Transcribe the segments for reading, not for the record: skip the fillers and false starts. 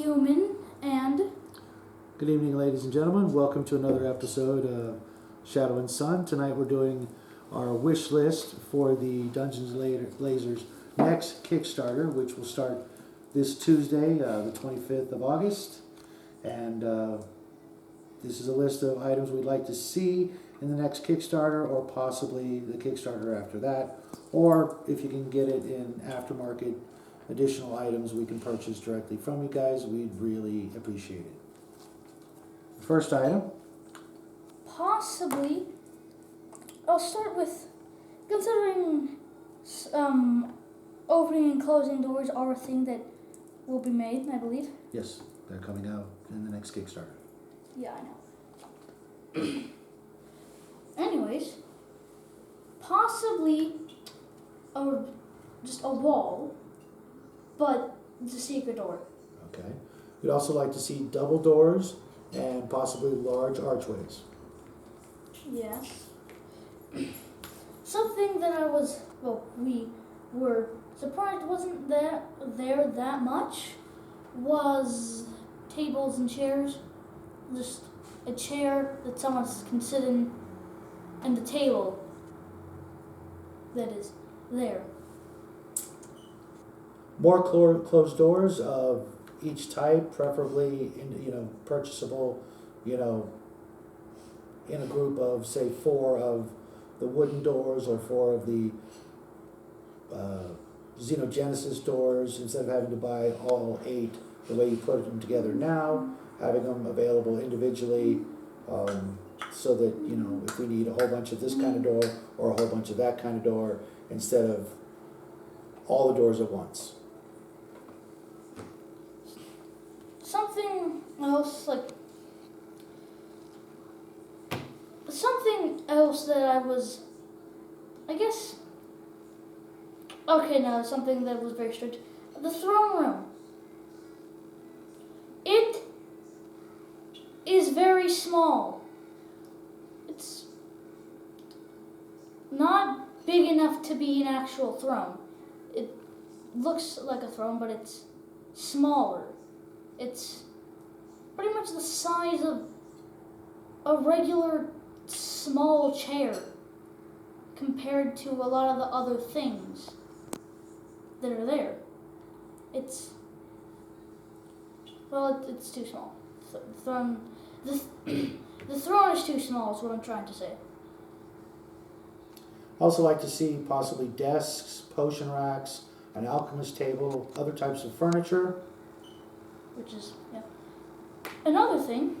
Human, and Good evening, ladies and gentlemen. Welcome to another episode of Shadow and Sun. Tonight we're doing our wish list for the Dungeons and Lasers next Kickstarter, which will start this Tuesday, the 25th of August. And this is a list of items we'd like to see in the next Kickstarter, or possibly the Kickstarter after that. Or if you can get it in aftermarket, additional items we can purchase directly from you guys, we'd really appreciate it. First item. possibly, I'll start with, considering opening and closing doors are a thing that will be made, I believe. Yes, they're coming out in the next Kickstarter. Yeah, I know. Anyways, possibly just a wall, but it's a secret door. Okay. We'd also like to see double doors and possibly large archways. Yes. Something that we were surprised wasn't there that much was tables and chairs. Just a chair that someone's considering and the table that is there. More closed doors of each type, preferably purchasable, in a group of say 4 of the wooden doors or 4 of the Xenogenesis doors, instead of having to buy all 8 the way you put them together now, having them available individually, so that if we need a whole bunch of this kind of door or a whole bunch of that kind of door, instead of all the doors at once. Something else that I was, something that was very strange. The throne room. It is very small. It's not big enough to be an actual throne. It looks like a throne, but it's smaller. It's pretty much the size of a regular small chair compared to a lot of the other things that are there. It's too small. The throne is too small is what I'm trying to say. I also like to see possibly desks, potion racks, an alchemist table, other types of furniture. Which is, yeah. Another thing,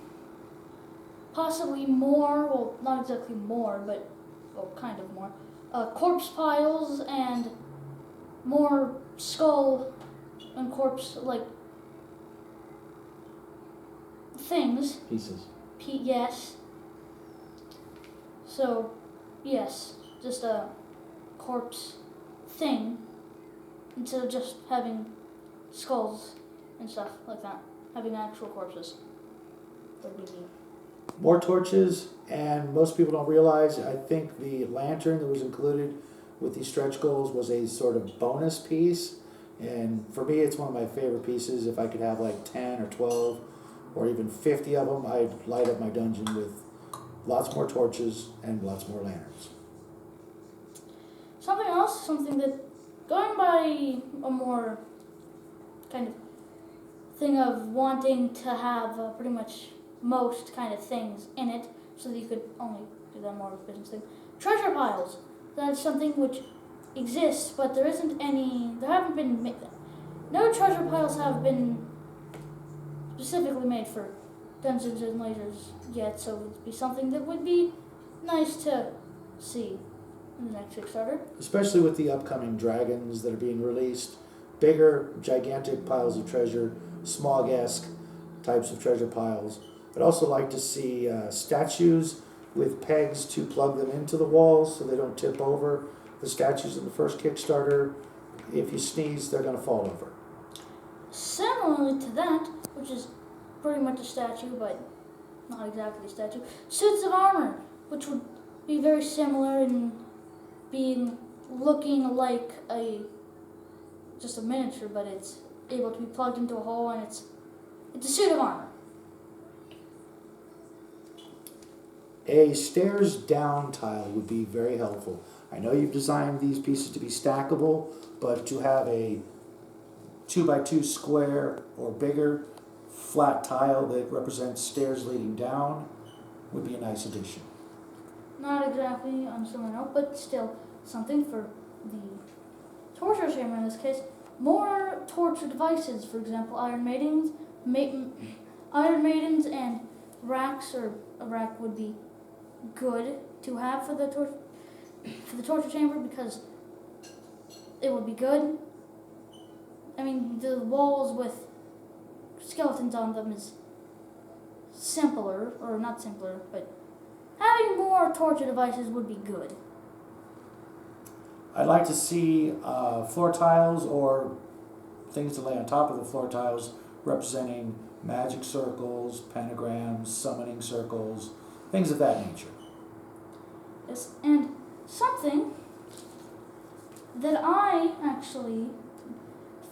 possibly more, well, not exactly more, but, well, kind of more, corpse piles and more skull and corpse, things. Pieces. Yes. So, yes, just a corpse thing, instead of just having skulls and stuff like that, having actual corpses. That would be neat. More torches, and most people don't realize, I think the lantern that was included with these stretch goals was a sort of bonus piece, and for me it's one of my favorite pieces. If I could have like 10 or 12 or even 50 of them, I'd light up my dungeon with lots more torches and lots more lanterns. Something that, going by a more kind of thing of wanting to have pretty much most kind of things in it, so that you could only do that more of a business thing. Treasure piles. That's something which exists, but there isn't any. There haven't been. No treasure piles have been specifically made for Dungeons and Lasers yet, so it would be something that would be nice to see in the next Kickstarter. Especially with the upcoming dragons that are being released. Bigger, gigantic piles of treasure, Smog-esque types of treasure piles. I'd also like to see statues with pegs to plug them into the walls so they don't tip over. The statues in the first Kickstarter, if you sneeze, they're going to fall over. Similarly to that, which is pretty much a statue, but not exactly a statue, suits of armor, which would be very similar in looking like just a miniature, but it's able to be plugged into a hole, and it's It's a suit of armor. A stairs down tile would be very helpful. I know you've designed these pieces to be stackable, but to have a 2x2 square or bigger flat tile that represents stairs leading down would be a nice addition. Not exactly on someone else, but still something for the torture chamber in this case. More torture devices, for example, Iron Maidens and racks, or a rack would be good to have for the torture chamber, because it would be good. I mean, the walls with skeletons on them is simpler, or not simpler, but having more torture devices would be good. I'd like to see floor tiles or things to lay on top of the floor tiles representing magic circles, pentagrams, summoning circles, things of that nature. Yes, and something that I actually,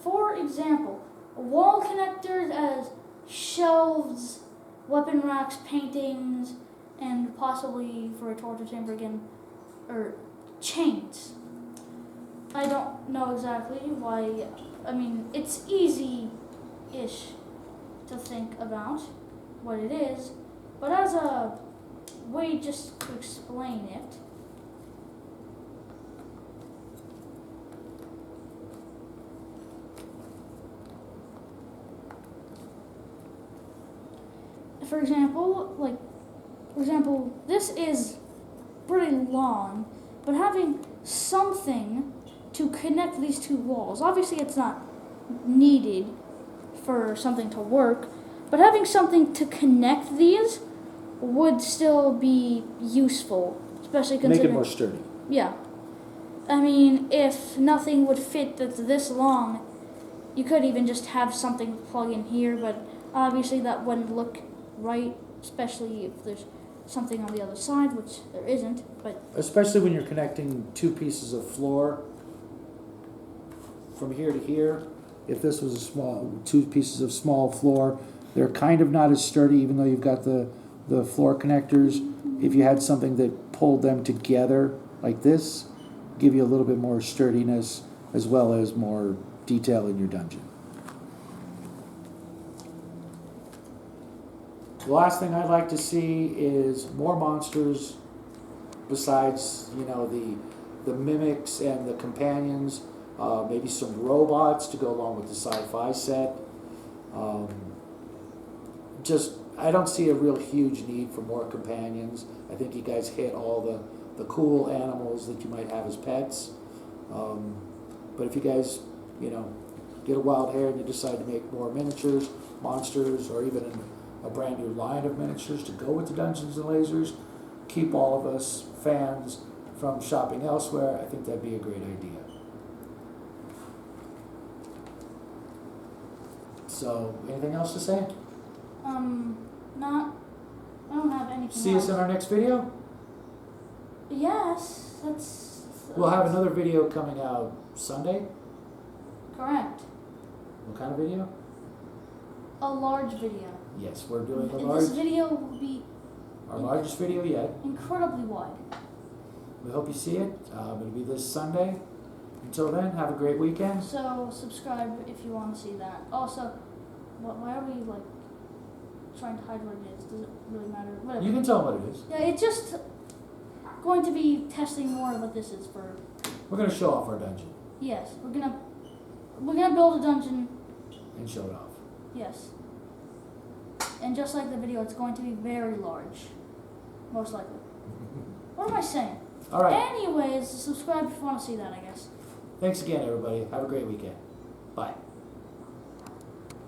for example, wall connectors as shelves, weapon racks, paintings, and possibly for a torture chamber again, or chains. I don't know exactly why. I mean, it's easy-ish to think about what it is, but as a way just to explain it, for example, this is pretty long, but having something to connect these two walls. Obviously, it's not needed for something to work, but having something to connect these would still be useful, especially considering... Make it more sturdy. Yeah. I mean, if nothing would fit that's this long, you could even just have something plug in here, but obviously that wouldn't look right, especially if there's something on the other side, which there isn't, but... Especially when you're connecting two pieces of floor from here to here. If this was two pieces of small floor, they're kind of not as sturdy, even though you've got the floor connectors. If you had something that pulled them together like this, give you a little bit more sturdiness as well as more detail in your dungeon. The last thing I'd like to see is more monsters besides, the mimics and the companions. Maybe some robots to go along with the sci-fi set. I don't see a real huge need for more companions. I think you guys hit all the cool animals that you might have as pets. But if you guys, get a wild hair and you decide to make more miniatures, monsters, or even a brand new line of miniatures to go with the Dungeons and Lasers, keep all of us fans from shopping elsewhere, I think that'd be a great idea. So, anything else to say? I don't have anything See else. us in our next video? Yes, that's... We'll have another video coming out Sunday. Correct. What kind of video? A large video. Yes, we're doing This video will be... our largest video yet. Incredibly wide. We hope you see it. It'll be this Sunday. Until then, have a great weekend. So, subscribe if you want to see that. Also, why are we, trying to hide what it is? Does it really matter? Whatever. You can tell them what it is. Yeah, it's just going to be testing more of what this is for. We're going to show off our dungeon. Yes, we're gonna build a dungeon. And show it off. Yes. And just like the video, it's going to be very large. Most likely. What am I saying? All right. Anyways, subscribe if you want to see that, I guess. Thanks again, everybody. Have a great weekend. Bye.